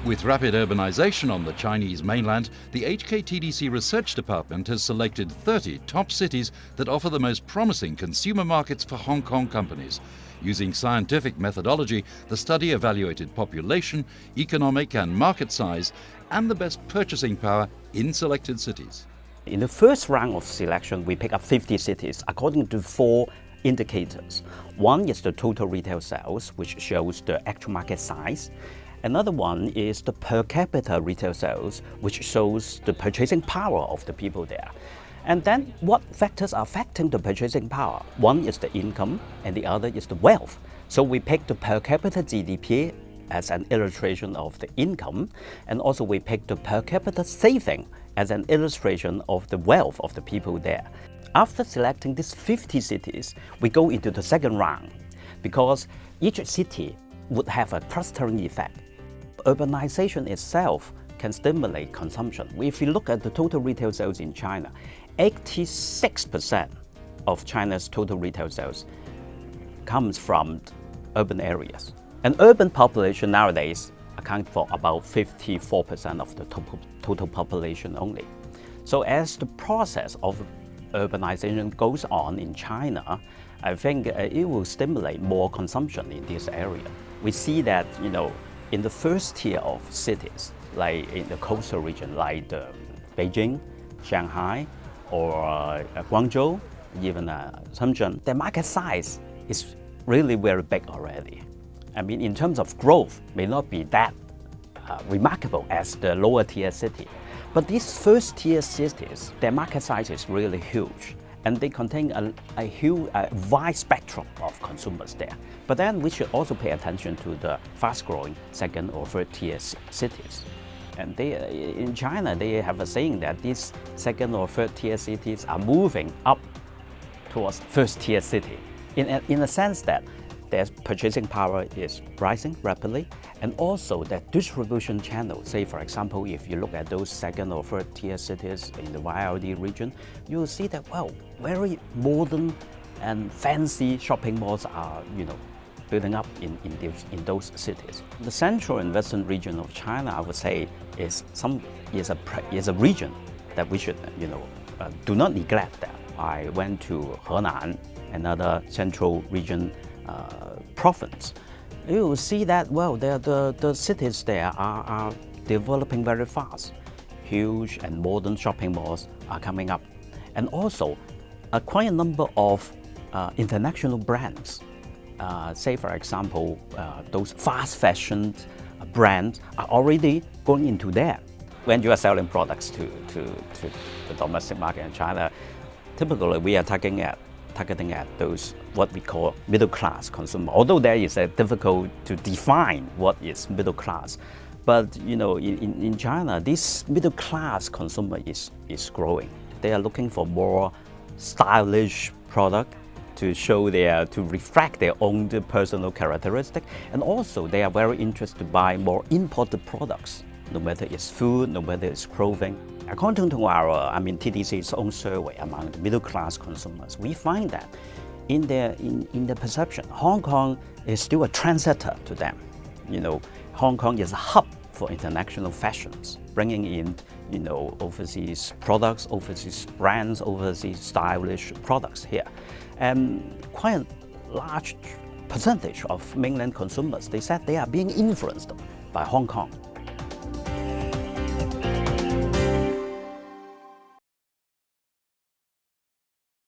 With rapid urbanization on the Chinese mainland, the HKTDC research department has selected 30 top cities that offer the most promising consumer markets for Hong Kong companies. Using scientific methodology, the study evaluated population, economic and market size, and the best purchasing power in selected cities. In the first round of selection, we pick up 50 cities according to 4 indicators. One is the total retail sales, which shows the actual market size. Another one is the per capita retail sales, which shows the purchasing power of the people there. And then what factors are affecting the purchasing power? One is the income and the other is the wealth. So we pick the per capita GDP as an illustration of the income, and also we pick the per capita saving as an illustration of the wealth of the people there. After selecting these 50 cities, we go into the second round because each city would have a clustering effect. Urbanization itself can stimulate consumption. If you look at the total retail sales in China, 86% of China's total retail sales comes from urban areas. And urban population nowadays account for about 54% of the total population only. So as the process of urbanization goes on in China, I think it will stimulate more consumption in this area. We see that, in the first tier of cities, like in the coastal region, like Beijing, Shanghai, or Guangzhou, even Shenzhen, the market size is really very big already. I mean, in terms of growth, may not be that remarkable as the lower tier city. But these first tier cities, their market size is really huge, and they contain a huge, wide spectrum of consumers there. But then we should also pay attention to the fast-growing second or third tier cities. And in China, they have a saying that these second or third tier cities are moving up towards first tier city, in a sense that their purchasing power is rising rapidly, and also their distribution channel. Say, for example, if you look at those second or third tier cities in the YLD region, you will see that, very modern and fancy shopping malls are, building up in those cities. The central and western region of China, I would say, is a region that we should, do not neglect that. I went to Henan, another central region province. You will see that, the cities there are developing very fast. Huge and modern shopping malls are coming up. And also, quite a number of international brands. Say, for example, those fast fashion brands are already going into there. When you are selling products to the domestic market in China, typically we are targeting at those what we call middle class consumer. Although there is a difficult to define what is middle class, but in China, this middle class consumer is growing. They are looking for more stylish product to reflect their own personal characteristic, and also they are very interested to buy more imported products, no matter it's food, no matter it's clothing. According to our, TDC's own survey among the middle class consumers, we find that in their perception, Hong Kong is still a trendsetter to them. Hong Kong is a hub for international fashions, bringing in, overseas products, overseas brands, overseas stylish products here. And quite a large percentage of mainland consumers, they said they are being influenced by Hong Kong.